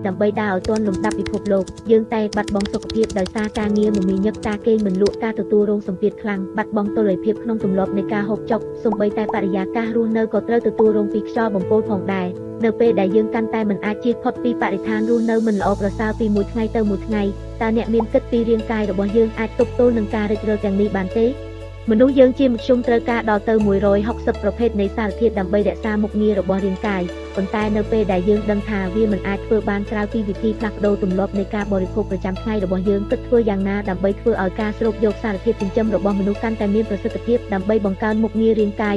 ដើម្បីដើរឲ្យទាន់លំដាប់ពិភពលោកយើងតែបាត់បង់សុខភាពដោយសារការងារមមាញឹកការគេងមិនលក់ការទទួលរងសម្ពាធខ្លាំងបាត់បង់តុល្យភាពក្នុងទម្លាប់នៃការហូបចុកសូម្បីតែបរិយាកាសរស់នៅក៏ត្រូវទទួលរងពីខ្យល់បំពុលផងដែរនៅពេលដែលយើងកាន់តែមិនអាចជៀសផុតពីបរិស្ថានរស់នៅមិនល្អប្រសើរពីមួយថ្ងៃទៅមួយថ្ងៃតើអ្នកមានគិតពីរាងកាយរបស់យើងអាចទប់ទល់នឹងការរិចរឹលទាំងនេះបានទេមនុស្សយើងជាមធ្យមត្រូវការដល់ទៅ160ប្រភេទនៃសារធាតុដើម្បីរក្សាមុខងាររបស់រាងកាយប៉ុន្តែនៅពេលដែលយើងដឹងថាវាមិនអាចធ្វើបានក្រៅពីវិធីផ្លាស់ប្ដូរទម្លាប់នៃការបរិភោគប្រចាំថ្ងៃរបស់យើងគិតធ្វើយ៉ាងណាដើម្បីធ្វើឲ្យការស្រូបយកសារធាតុចិញ្ចឹមរបស់មនុស្សកាន់តែមានប្រសិទ្ធភាពដើម្បីបង្កើនមុខងាររាងកាយ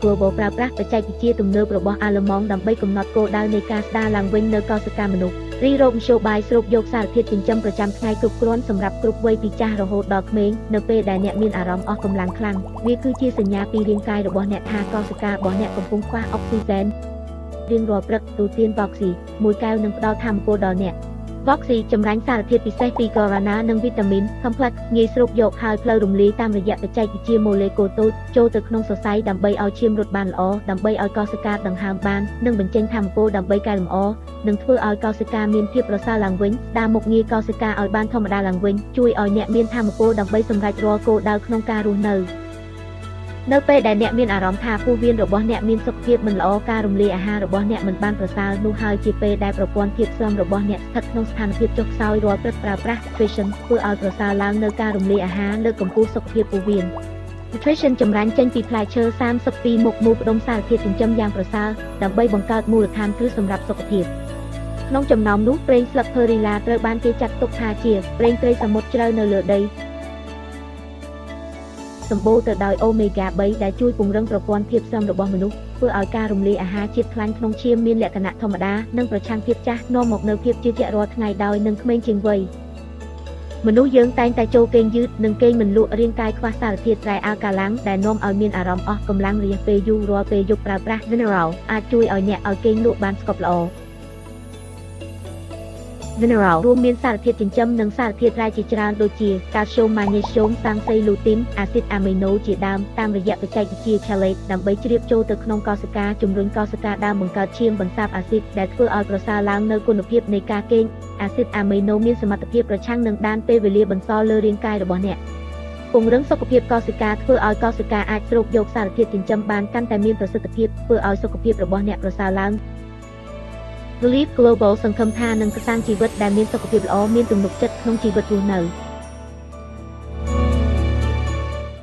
Globalប្រើប្រាស់បច្ចេកវិទ្យាទំនើបរបស់អាល្លឺម៉ង់ដើម្បីកំណត់គោលដៅនៃការស្ដារឡើងវិញនូវកោសិកាមនុស្សរីរោគមធ្យោបាយស្រូបយកសារធាតុចិញ្ចឹមប្រចាំថ្ងៃគ្រប់គ្រាន់សម្រាប់គ្រប់វ័យពីចាស់រហូតដល់ក្មេងនៅពេលដែលអ្នកមានអារម្មណ៍អស់កម្លាំងខ្លាំងវាគឺជាសញ្ញាពីរាងកាយរបស់អ្នកថាកោសិការបស់អ្នកកំពុងខ្វះអុកស៊ីហ្សែនរៀងរាល់ព្រឹកទូទានវ៉ុកស៊ីមួយកែវនឹងផ្ដល់ថាមពលដល់អ្នកវ៉ុកស៊ីចម្រាញ់សារធាតុពិសេសពីកូរ៉ាណានិងវីតាមីន complex ងាយស្រូបយកហើយផ្លូវរំលាយតាមរយៈបច្ចេកវិទ្យាម៉ូលេគុលតូចចូលទៅក្នុងសរសៃដើម្បីឲ្យឈាមរត់បានល្អដើម្បីឲ្យកោសិកាដង្ហើមបាននិងបញ្ចេញថាមពលដើម្បីកែលម្អនិងធ្វើឲ្យកោសិកាមានភាពប្រសើរឡើងវិញស្ដារមុខងារកោសិកាឲ្យបានធម្មតាឡើងវិញជួយឲ្យអ្នកមានថាមពលដើម្បីសម្រេចរាល់គោលដៅក្នុងការរស់នៅពេលដែលអ្នកមានអារម្មណ៍ថាពោះវៀនរបស់អ្នកមានសុខភាពមិនល្អការរំលាយអាហាររបស់អ្នកមិនបានប្រសើរនោះហើយជាពេលដែលប្រព័ន្ធភាពស៊ាំរបស់អ្នកស្ថិតក្នុងស្ថានភាពចុះខ្សោយរាល់ព្រឹកប្រើប្រាស់ Nutrition ធ្វើឲ្យប្រសើរឡើងនៅការរំលាយអាហារលើកកម្ពស់សុខភាពពោះវៀន Nutrition ចម្រាញ់ចេញពីផ្លែឈើ32មុខមូលផ្ដុំសារធាតុចិញ្ចឹមយ៉ាងប្រសើរដើម្បីបង្កើតមូលដ្ឋានគ្រឹះសម្រាប់សុខភាពក្នុងចំណោមនោះប្រេងស្លឹក Perilla ត្រូវបានគេចាត់ទុកថាជាប្រេងត្រីសមុទ្រជ្រៅនៅលើដីសម្បូរទៅដោយអូមេហ្គា 3 ដែលជួយពង្រឹងប្រព័ន្ធភាពស៊ាំរបស់មនុស្សធ្វើឲ្យការរំលាយអាហារជាតិខ្លាញ់ក្នុងឈាមមានលក្ខណៈធម្មតានិងប្រឆាំងភាពចាស់នាំមកនូវភាពជឿជាក់រាល់ថ្ងៃដោយនឹងក្មេងជាងវ័យមនុស្សយើងតែងតែចូលគេងយឺតនិងគេងមិនលក់រាងកាយខ្វះសារធាតុរ៉ែអាល់កាឡាំងដែលនាំឲ្យមានអារម្មណ៍អស់កម្លាំងរយៈពេលយូររាល់ពេលយប់ប្រើប្រាស់ Mineral អាចជួយឲ្យអ្នកឲ្យគេងលក់បានស្កប់ល្អMineral រួមមានសារធាតុចិញ្ចឹមនិងសារធាតុរ៉ែជាច្រើនដូចជា Calcium Magnesium សាំងស៊ីលូទីន អាស៊ីតអាមីណូជាដើមតាមរយៈបច្ចេកវិទ្យា Chelate ដើម្បីជ្រាបចូលទៅក្នុងកោសិកាជំរុញកោសិកាដើមបង្កើតឈាមបន្សាបអាស៊ីតដែលធ្វើឲ្យប្រសើរឡើងនូវគុណភាពនៃការគេងអាស៊ីតអាមីណូមានសមត្ថភាពប្រឆាំងនឹងដានពេលវេលាបន្សល់លើរាងកាយរបស់អ្នកពង្រឹងសុខភាពកោសិកាធ្វើឲ្យកោសិកាអាចស្រូបយកសារធាតុចិញ្ចឹមបានកាន់តែមានប្រសិទ្ធភាពធ្វើឲ្យសុខភាពរបស់អ្នកប្រសើរឡើងBelieve Global សង្ឃឹមថានឹងកសាងជីវិតដែលមានសុខភាពល្អមានទំនុកចិត្តក្នុងជីវិតរស់នៅ